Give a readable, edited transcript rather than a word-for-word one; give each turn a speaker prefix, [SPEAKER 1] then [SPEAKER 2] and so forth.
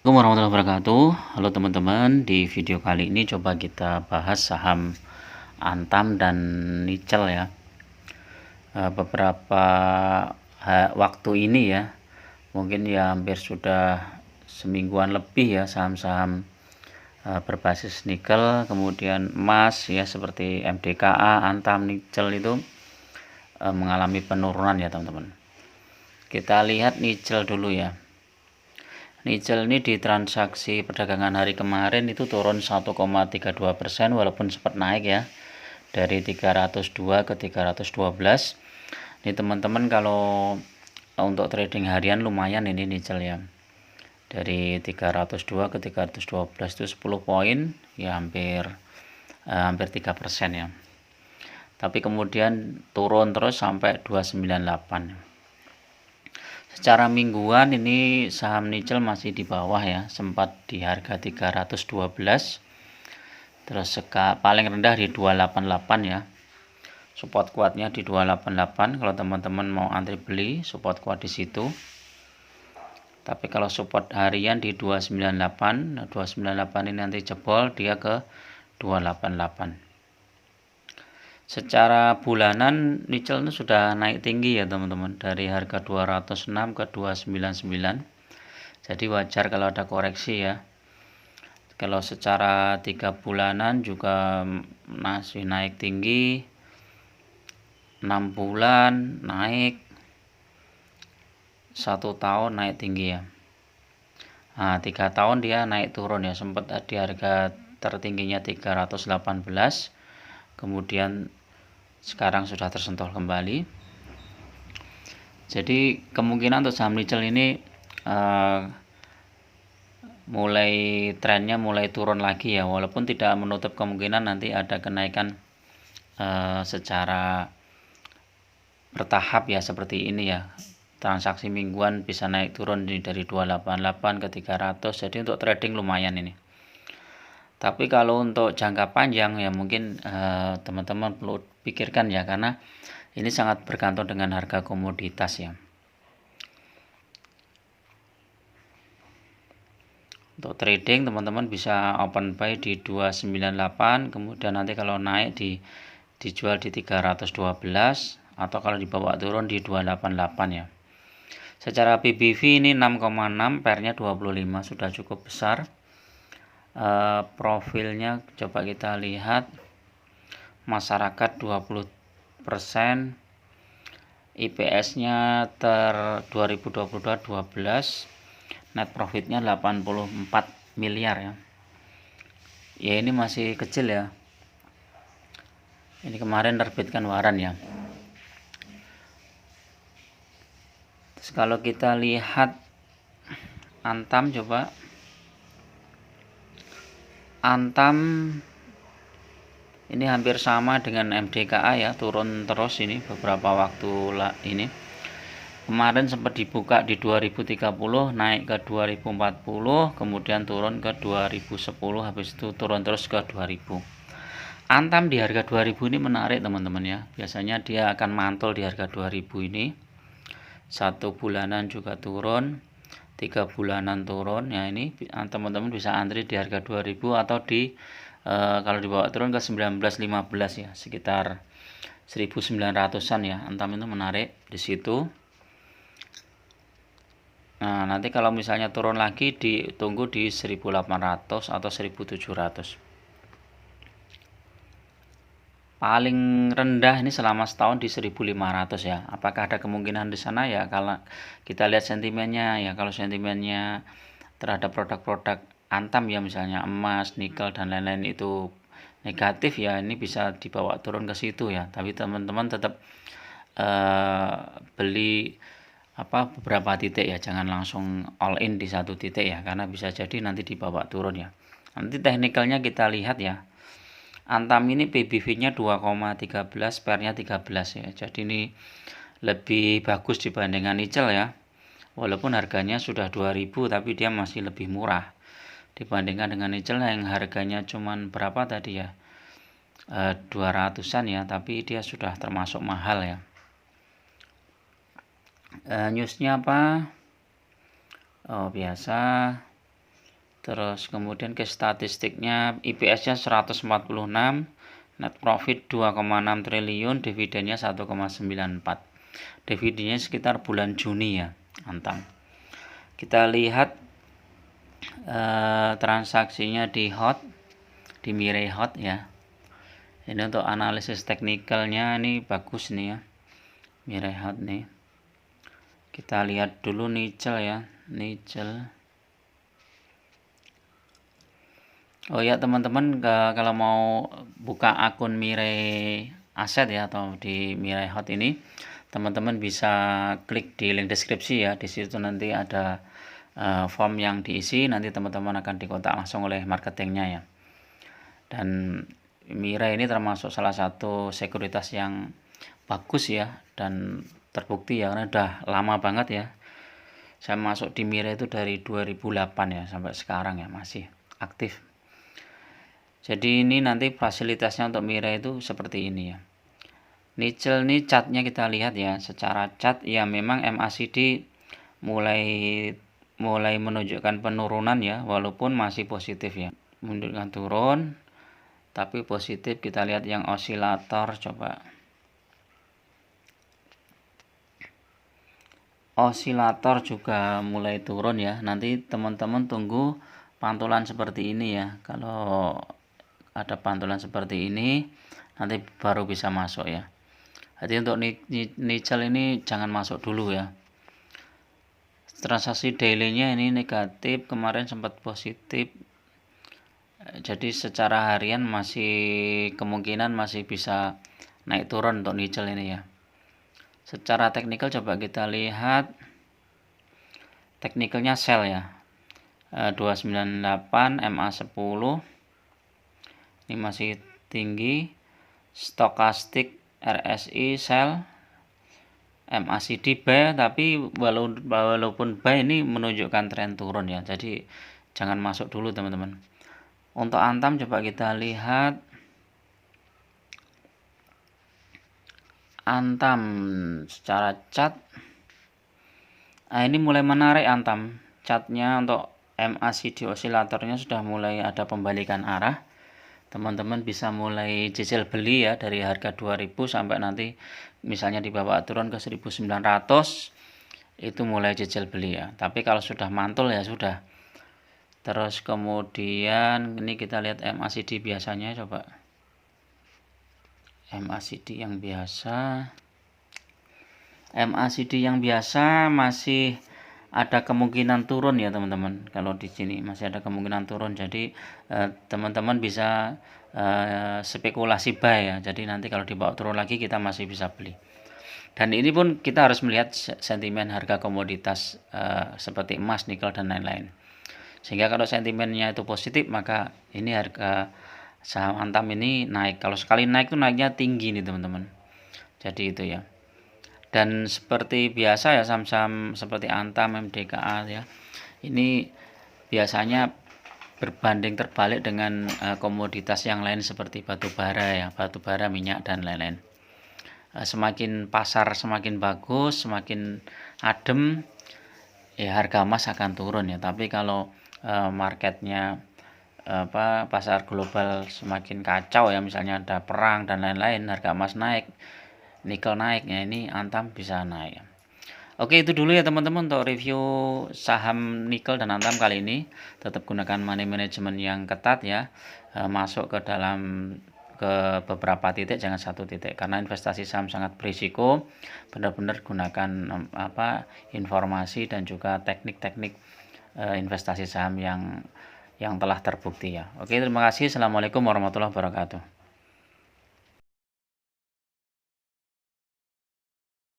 [SPEAKER 1] Assalamualaikum warahmatullahi wabarakatuh. Halo teman-teman, di video kali ini coba kita bahas saham Antam dan Nickel ya. Beberapa waktu ini ya, mungkin ya hampir sudah semingguan lebih ya saham-saham berbasis nikel, kemudian emas ya seperti MDKA, Antam, Nickel itu mengalami penurunan ya teman-teman. Kita lihat Nickel dulu ya. Nickel ini di transaksi perdagangan hari kemarin itu turun 1,32% walaupun sempat naik ya dari 302 ke 312. Ini teman-teman kalau untuk trading harian lumayan ini Nickel ya. Dari 302 ke 312 itu 10 poin ya hampir 3% ya. Tapi kemudian turun terus sampai 298. Secara mingguan ini saham Nickel masih di bawah ya, sempat di harga 312. Terus paling rendah di 288 ya. Support kuatnya di 288 kalau teman-teman mau antri beli, support kuat di situ. Tapi kalau support harian di 298, nah 298 ini nanti jebol dia ke 288. Secara bulanan Nickel itu sudah naik tinggi ya teman-teman, dari harga 206 ke 299. Jadi wajar kalau ada koreksi ya. Kalau secara 3 bulanan juga masih naik tinggi, 6 bulan naik, 1 tahun naik tinggi ya. Nah 3 tahun dia naik turun ya, sempat di harga tertingginya 318, kemudian sekarang sudah tersentuh kembali. Jadi kemungkinan untuk saham Nickel ini mulai trennya mulai turun lagi ya, walaupun tidak menutup kemungkinan nanti ada kenaikan secara bertahap ya seperti ini ya. Transaksi mingguan bisa naik turun dari 288 ke 300, jadi untuk trading lumayan ini. Tapi kalau untuk jangka panjang ya mungkin teman-teman perlu pikirkan ya, karena ini sangat bergantung dengan harga komoditas ya. Untuk trading teman-teman bisa open buy di 298, kemudian nanti kalau naik dijual di 312, atau kalau dibawa turun di 288 ya. Secara PBV ini 6,6, PER-nya 25, sudah cukup besar. Profilnya coba kita lihat, masyarakat 20%, IPS-nya 2022 12, net profitnya 84 miliar ya. Ya ini masih kecil ya. Ini kemarin terbitkan waran ya. Terus kalau kita lihat Antam, coba Antam ini hampir sama dengan MDKA ya, turun terus ini beberapa waktu ini. Kemarin sempat dibuka di 2030, naik ke 2040, kemudian turun ke 2010, habis itu turun terus ke 2000. Antam di harga 2000 ini menarik teman-teman ya. Biasanya dia akan mantul di harga 2000 ini. 1 bulanan juga turun, 3 bulanan turun ya. Ini teman-teman bisa antri di harga 2000 atau di kalau dibawa turun ke 1915 ya, sekitar 1900-an ya. Antam itu menarik di situ. Nah nanti kalau misalnya turun lagi ditunggu di 1800 atau 1700. Paling rendah ini selama setahun di 1500 ya. Apakah ada kemungkinan di sana ya? Kalau kita lihat sentimennya ya, kalau sentimennya terhadap produk-produk Antam ya, misalnya emas, nikel dan lain-lain itu negatif ya, ini bisa dibawa turun ke situ ya. Tapi teman-teman tetap beli beberapa titik ya, jangan langsung all in di satu titik ya, karena bisa jadi nanti dibawa turun ya. Nanti teknikalnya kita lihat ya. Antam ini PBV-nya 2,13, PER-nya 13 ya. Jadi ini lebih bagus dibandingkan Nickel ya. Walaupun harganya sudah 2000 tapi dia masih lebih murah dibandingkan dengan Nickel yang harganya cuman berapa tadi ya? 200-an ya, tapi dia sudah termasuk mahal ya. Newsnya apa? Oh biasa, Terus kemudian ke statistiknya, IPS-nya 146, net profit 2,6 triliun, dividennya 1,94. Dividennya sekitar bulan Juni ya, Antam. Kita lihat transaksinya di Mirai Hot ya. Ini untuk analisis teknikalnya ini bagus nih ya, Mirai Hot nih. Kita lihat dulu nickel ya, nickel. Oh ya teman-teman, kalau mau buka akun Mirai Aset ya atau di Mirai Hot ini, teman-teman bisa klik di link deskripsi ya. Di situ nanti ada form yang diisi, nanti teman-teman akan dikontak langsung oleh marketingnya ya. Dan Mirai ini termasuk salah satu sekuritas yang bagus ya, dan terbukti ya, karena udah lama banget ya. Saya masuk di Mirai itu dari 2008 ya, sampai sekarang ya masih aktif. Jadi ini nanti fasilitasnya untuk Mirai itu seperti ini ya. Nickel ini chartnya kita lihat ya, secara chart ya memang MACD mulai menunjukkan penurunan ya, walaupun masih positif ya. Menunjukkan turun tapi positif. Kita lihat yang osilator, coba. Osilator juga mulai turun ya. Nanti teman-teman tunggu pantulan seperti ini ya. Kalau ada pantulan seperti ini nanti baru bisa masuk ya. Jadi untuk nickel ini jangan masuk dulu ya. Transaksi daily-nya ini negatif, kemarin sempat positif. Jadi secara harian masih kemungkinan masih bisa naik turun untuk nickel ini ya. Secara teknikal coba kita lihat. Teknikalnya sell ya. 298 MA10. Ini masih tinggi. Stokastik RSI sell, MACD buy, tapi walaupun buy ini menunjukkan tren turun ya, jadi jangan masuk dulu teman-teman. Untuk Antam coba kita lihat. Antam secara chart, ini mulai menarik Antam. Chartnya untuk MACD osilatornya sudah mulai ada pembalikan arah. Teman-teman bisa mulai cicil beli ya, dari harga 2000 sampai nanti misalnya dibawa turun ke 1900, itu mulai cicil beli ya. Tapi kalau sudah mantul ya sudah. Terus kemudian ini kita lihat MACD biasanya, coba. MACD yang biasa. MACD yang biasa masih ada kemungkinan turun ya teman-teman. Kalau di sini masih ada kemungkinan turun, jadi teman-teman bisa spekulasi buy ya. Jadi nanti kalau dibawa turun lagi kita masih bisa beli. Dan ini pun kita harus melihat sentimen harga komoditas seperti emas, nikel dan lain-lain. Sehingga kalau sentimennya itu positif, maka ini harga saham Antam ini naik. Kalau sekali naik itu naiknya tinggi nih teman-teman. Jadi itu ya. Dan seperti biasa ya, saham-saham seperti Antam, MDKA ya, ini biasanya berbanding terbalik dengan komoditas yang lain seperti batu bara ya, batu bara, minyak dan lain-lain. Semakin pasar semakin bagus, semakin adem ya, harga emas akan turun ya. Tapi kalau marketnya pasar global semakin kacau ya, misalnya ada perang dan lain-lain, harga emas naik, nikel naik ya, ini Antam bisa naik. Oke, itu dulu ya teman-teman untuk review saham nikel dan Antam kali ini. Tetap gunakan money management yang ketat ya. Masuk ke beberapa titik, jangan satu titik, karena investasi saham sangat berisiko. Benar-benar gunakan informasi dan juga teknik-teknik investasi saham yang telah terbukti ya. Oke, terima kasih. Assalamualaikum warahmatullahi wabarakatuh.